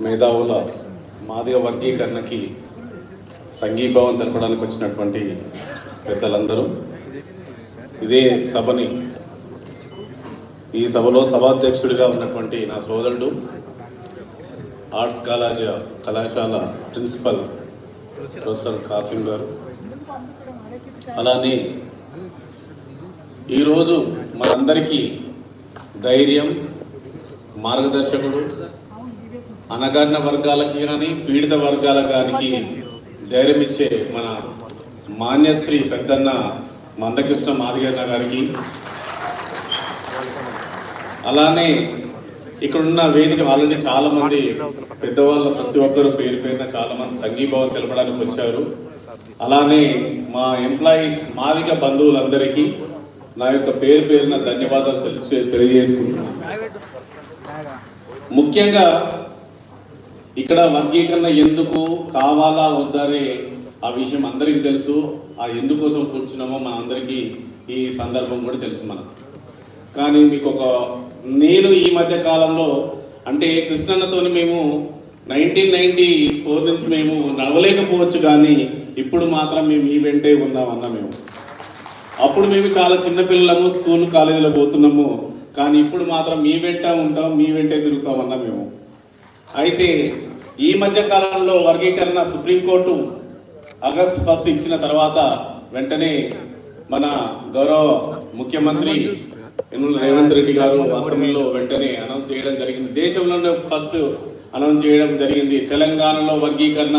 మేధావుల మాదిగ వర్గీకరణకి సంఘీభావం తెలపడానికి వచ్చినటువంటి పెద్దలందరూ ఇదే సభని ఈ సభలో సభాధ్యక్షుడిగా ఉన్నటువంటి నా సోదరుడు ఆర్ట్స్ కళాశాల ప్రిన్సిపల్ ప్రొఫెసర్ కాసిం గారు, అలానే ఈరోజు మనందరికీ ధైర్యం, మార్గదర్శకుడు, అనగారిన వర్గాలకి కానీ పీడిత వర్గాలకు కానీ ధైర్యం ఇచ్చే మన మాన్యశ్రీ పెద్దన్న మందకృష్ణ మాదిగన్న గారికి, అలానే ఇక్కడున్న వేదిక ఆల్రెడీ చాలా మంది పెద్దవాళ్ళ ప్రతి ఒక్కరు పేరు పేరున చాలా మంది సంఘీభావం తెలపడానికి వచ్చారు. అలానే మా ఎంప్లాయీస్ మాదిగ బంధువులందరికీ నా యొక్క పేరు పేరున ధన్యవాదాలు తెలియజేసుకుంటున్నాను. ముఖ్యంగా ఇక్కడ వర్గీకరణ ఎందుకు కావాలా వద్దనే ఆ విషయం అందరికీ తెలుసు. ఆ ఎందుకోసం కూర్చున్నామో మన అందరికీ ఈ సందర్భం కూడా తెలుసు మనకు. కానీ మీకు నేను ఈ మధ్య కాలంలో అంటే కృష్ణన్నతోని మేము 1994 నుంచి మేము నడవలేకపోవచ్చు, కానీ ఇప్పుడు మాత్రం మేము ఈ వెంటే ఉన్నామన్నా మేము. అప్పుడు మేము చాలా చిన్నపిల్లలము, స్కూల్ కాలేజీలో పోతున్నాము, కానీ ఇప్పుడు మాత్రం మీ వెంట ఉంటాం, మీ వెంటే తిరుగుతామన్నా మేము. అయితే ఈ మధ్య కాలంలో వర్గీకరణ సుప్రీంకోర్టు ఆగస్టు 1 ఇచ్చిన తర్వాత వెంటనే మన గౌరవ ముఖ్యమంత్రి రేవంత్ రెడ్డి గారు అసెంబ్లీలో వెంటనే అనౌన్స్ చేయడం జరిగింది. దేశంలోనే ఫస్ట్ అనౌన్స్ చేయడం జరిగింది. తెలంగాణలో వర్గీకరణ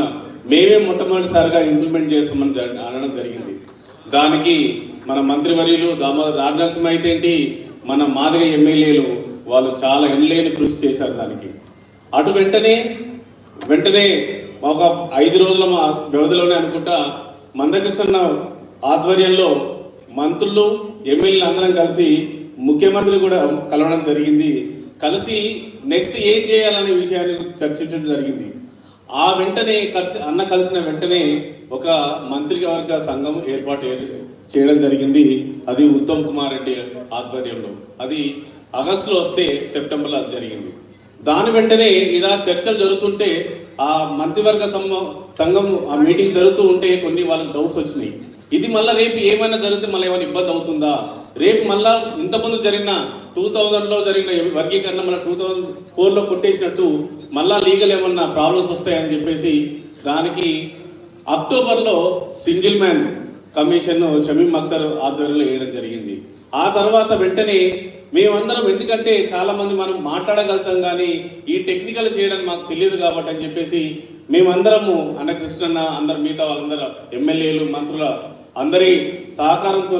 మేమే మొట్టమొదటిసారిగా ఇంప్లిమెంట్ చేస్తామని అనడం జరిగింది. దానికి మన మంత్రివర్యులు దామోదర్ రాజనరసింహ అయితే ఏంటి, మన మాదిగ ఎమ్మెల్యేలు వాళ్ళు చాలా ఎనలేని కృషి చేశారు దానికి. అటు వెంటనే ఒక 5 రోజుల వ్యవధిలోనే అనుకుంటా మందకృష్ణ ఆధ్వర్యంలో మంత్రులు ఎమ్మెల్యేలు అందరం కలిసి ముఖ్యమంత్రి కూడా కలవడం జరిగింది. కలిసి నెక్స్ట్ ఏం చేయాలనే విషయాన్ని చర్చించడం జరిగింది. ఆ వెంటనే అన్న కలిసిన వెంటనే ఒక మంత్రివర్గ సంఘం ఏర్పాటు చేయడం జరిగింది. అది ఉత్తమ్ కుమార్ రెడ్డి ఆధ్వర్యంలో. అది ఆగస్టులో వస్తే సెప్టెంబర్లో జరిగింది. దాని వెంటనే ఇలా చర్చలు జరుగుతుంటే ఆ మంత్రివర్గ సంఘం ఆ మీటింగ్ జరుగుతూ ఉంటే కొన్ని వాళ్ళకి డౌట్స్ వచ్చినాయి. ఇది మళ్ళీ రేపు ఏమైనా జరిగితే మళ్ళీ ఏమైనా ఇబ్బంది అవుతుందా, రేపు మళ్ళా ఇంతకుముందు జరిగిన 2000లో జరిగిన వర్గీకరణ మన 2004లో కొట్టేసినట్టు మళ్ళా లీగల్ ఏమన్నా ప్రాబ్లమ్స్ వస్తాయని చెప్పేసి దానికి అక్టోబర్లో single man commission Shamim Akhtar ఆధ్వర్యంలో వేయడం జరిగింది. ఆ తర్వాత వెంటనే మేమందరం, ఎందుకంటే చాలా మంది మనం మాట్లాడగలుగుతాం కానీ ఈ టెక్నికల్ చేయడం మాకు తెలియదు కాబట్టి అని చెప్పేసి మేమందరము అన్న కృష్ణన్న అందరు మిగతా వాళ్ళందరూ ఎమ్మెల్యేలు మంత్రుల అందరి సహకారంతో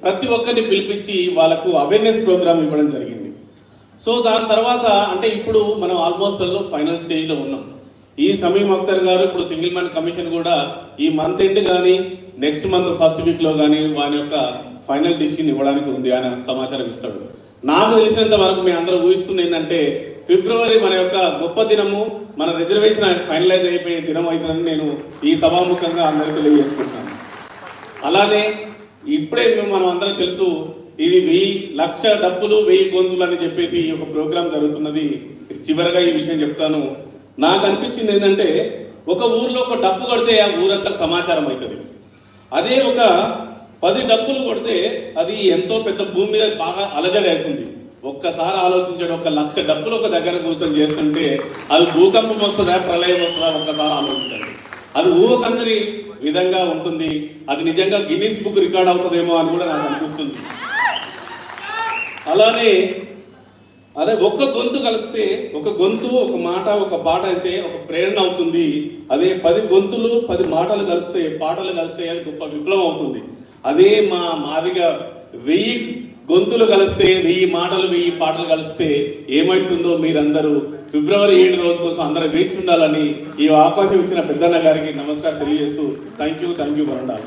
ప్రతి ఒక్కరిని పిలిపించి వాళ్ళకు అవేర్నెస్ ప్రోగ్రామ్ ఇవ్వడం జరిగింది. సో దాని తర్వాత అంటే ఇప్పుడు మనం ఆల్మోస్ట్ ఫైనల్ స్టేజ్లో ఉన్నాం. ఈ షమీం అఖ్తర్ గారు ఇప్పుడు సింగిల్ మ్యాన్ కమిషన్ కూడా ఈ మంత్ ఎండ్ కానీ నెక్స్ట్ మంత్ ఫస్ట్ వీక్లో కానీ వారి యొక్క ఫైనల్ డిసిషన్ ఇవ్వడానికి ఉంది అని సమాచారం ఇస్తాడు. నాకు తెలిసినంత వరకు మీ అందరూ ఊహిస్తుంది ఏంటంటే ఫిబ్రవరి మన యొక్క గొప్ప దినము, మన రిజర్వేషన్ ఫైనలైజ్ అయిపోయే దినం అవుతుందని నేను ఈ సభాముఖంగా అందరికీ తెలియజేసుకుంటున్నాను. అలానే ఇప్పుడే మనం అందరూ తెలుసు, ఇది 1,00,000 డబ్బులు 1000 గొంతులు అని చెప్పేసి ఈ యొక్క ప్రోగ్రాం జరుగుతున్నది. చివరిగా ఈ విషయం చెప్తాను. నాకు అనిపించింది ఏంటంటే ఒక ఊర్లో ఒక డబ్బు కొడితే ఆ ఊరంతా సమాచారం అవుతుంది. అదే ఒక 10 డబ్బులు కొడితే అది ఎంతో పెద్ద భూమి మీద బాగా అలజడి అవుతుంది. ఒక్కసారి ఆలోచించాడు, 1,00,000 డబ్బులు ఒక దగ్గర కూర్చొని చేస్తుంటే అది భూకంపం వస్తుందా, ప్రళయం వస్తుందా, ఒక్కసారి ఆలోచించండి. అది ఊహకందని విధంగా ఉంటుంది. అది నిజంగా గిన్నీస్ బుక్ రికార్డ్ అవుతుందేమో అని కూడా నాకు అనిపిస్తుంది. అలానే అదే ఒక్క గొంతు కలిస్తే, ఒక గొంతు, ఒక మాట, ఒక పాట అయితే ఒక ప్రేరణ అవుతుంది. అదే 10 గొంతులు 10 మాటలు కలిస్తే, పాటలు కలిస్తే అది గొప్ప విప్లవం అవుతుంది. అదే మాదిగా 1000 గొంతులు కలిస్తే, 1000 మాటలు 1000 పాటలు కలిస్తే ఏమవుతుందో మీరందరూ ఫిబ్రవరి 7 రోజు కోసం అందరూ వేచి ఉండాలని ఈ అవకాశం ఇచ్చిన పెద్దన్న గారికి నమస్కారం తెలియజేస్తూ థ్యాంక్ యూ వరండా.